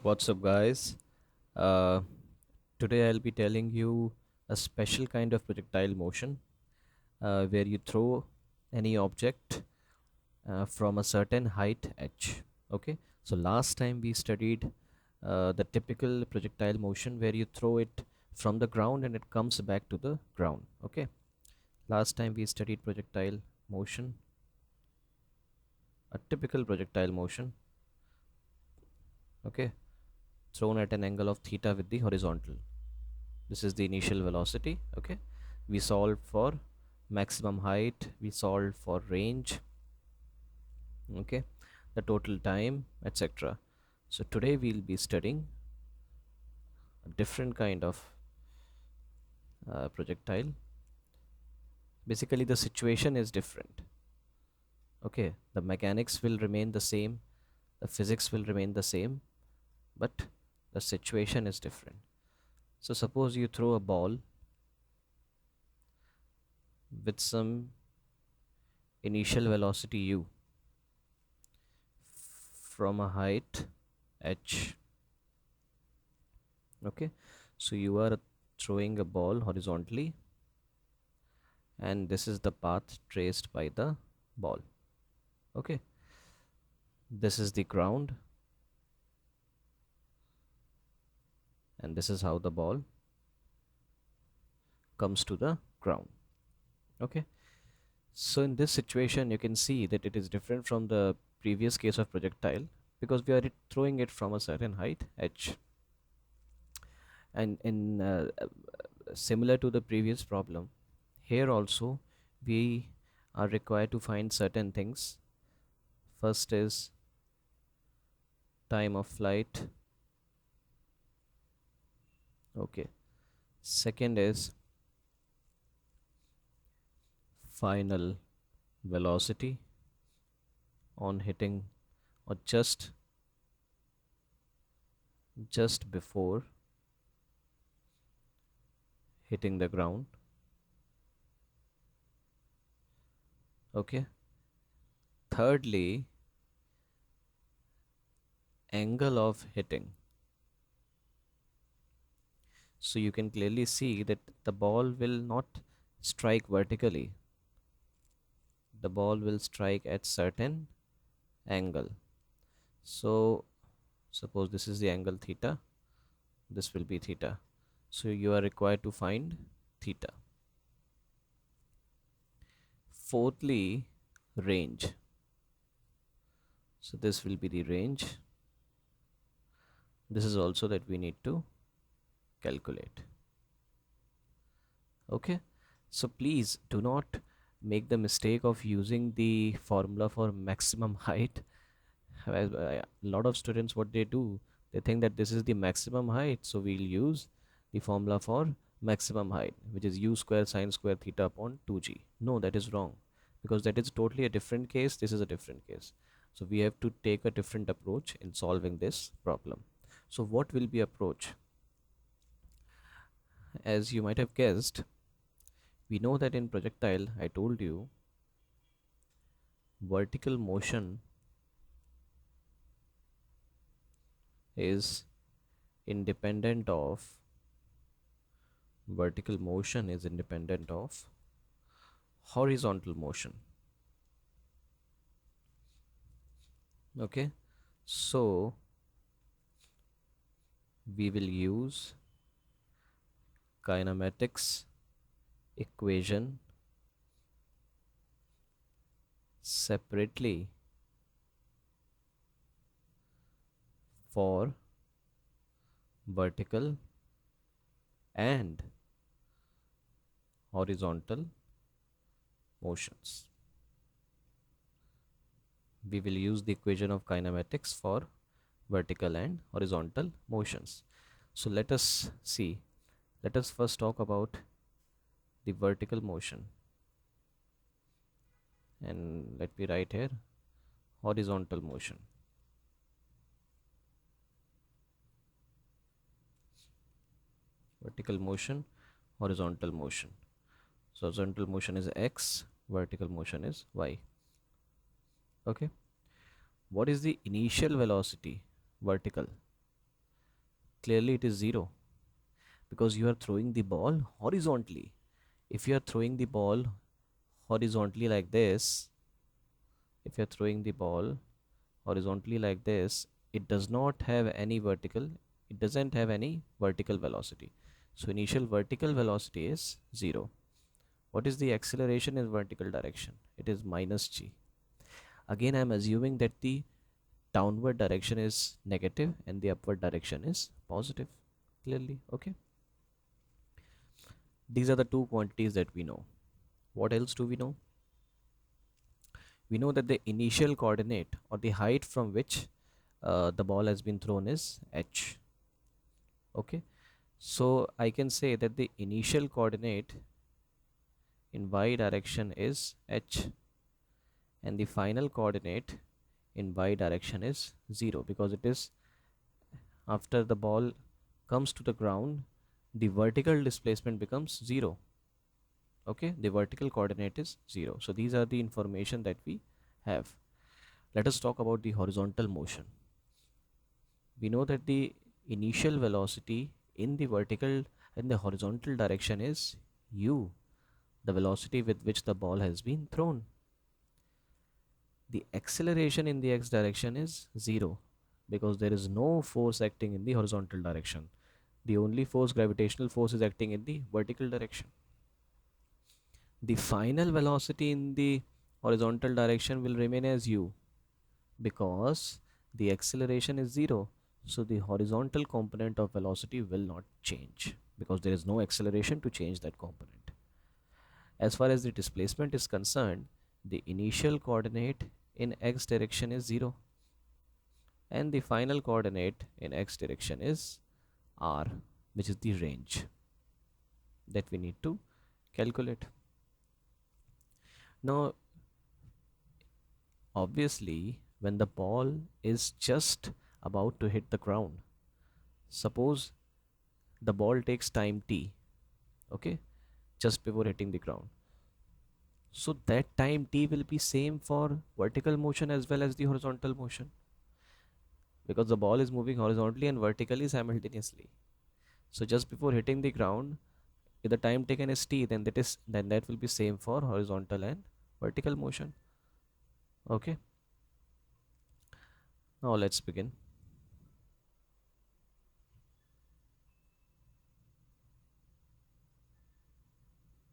What's up, guys? Uh, Today I'll be telling you a special kind of projectile motion where you throw any object from a certain height h. Okay, so last time we studied the typical projectile motion where you throw it from the ground and it comes back to the ground. Okay, last time we studied projectile motion, a typical projectile motion. Okay, thrown at an angle of theta with the horizontal. This is the initial velocity. Okay, we solved for maximum height, we solved for range, okay, the total time, etc. So today we'll be studying a different kind of projectile. Basically the situation is different. Okay, the mechanics will remain the same, the physics will remain the same, but the situation is different. So suppose you throw a ball with some initial velocity u from a height h. Okay, so you are throwing a ball horizontally and this is the path traced by the ball. Okay, this is the ground and this is how the ball comes to the ground. Okay, so in this situation you can see that it is different from the previous case of projectile because we are throwing it from a certain height h, and in similar to the previous problem, here also we are required to find certain things. First is time of flight. Okay, second is final velocity on hitting or just before hitting the ground. Okay, thirdly, angle of hitting. So you can clearly see that the ball will not strike vertically, the ball will strike at certain angle. So suppose this is the angle theta, this will be theta, so you are required to find theta. Fourthly, range. So this will be the range. This is also that we need to calculate. Okay, so please do not make the mistake of using the formula for maximum height. A lot of students, what they do, they think that this is the maximum height, so we'll use the formula for maximum height, which is u square sine square theta upon 2g. No, that is wrong, because that is totally a different case, this is a different case. So we have to take a different approach in solving this problem. So what will be approach? As you might have guessed, we know that in projectile, I told you, vertical motion is independent of horizontal motion. Okay, so we will use kinematics equation separately for vertical and horizontal motions. We will use the equation of kinematics for vertical and horizontal motions. So let us see. Let us first talk about the vertical motion. And let me write here horizontal motion. Vertical motion, horizontal motion. So horizontal motion is x, vertical motion is y. Okay. What is the initial velocity? Vertical. Clearly it is 0 because you are throwing the ball horizontally. If you are throwing the ball horizontally like this, if you are throwing the ball horizontally like this, it does not have any vertical, it doesn't have any vertical velocity. So initial vertical velocity is 0. What is the acceleration in vertical direction? It is minus g. Again, I am assuming that the downward direction is negative and the upward direction is positive. Clearly, okay. These are the two quantities that we know. What else do we know? We know that the initial coordinate or the height from which the ball has been thrown is h. Okay, so I can say that the initial coordinate in y direction is h and the final coordinate in y direction is 0 because it is after the ball comes to the ground, the vertical displacement becomes 0. Okay, the vertical coordinate is 0. So these are the information that we have. Let us talk about the horizontal motion. We know that the initial velocity in the vertical and the horizontal direction is u, the velocity with which the ball has been thrown. The acceleration in the x direction is 0 because there is no force acting in the horizontal direction. The only force, gravitational force, is acting in the vertical direction. The final velocity in the horizontal direction will remain as u because the acceleration is 0. So the horizontal component of velocity will not change because there is no acceleration to change that component. As far as the displacement is concerned, the initial coordinate in x direction is 0 and the final coordinate in x direction is r, which is the range that we need to calculate. Now, obviously, when the ball is just about to hit the ground, suppose the ball takes time t, okay, just before hitting the ground. So that time t will be same for vertical motion as well as the horizontal motion because the ball is moving horizontally and vertically simultaneously. So just before hitting the ground, if the time taken is t, then that will be same for horizontal and vertical motion. Okay. Now let's begin.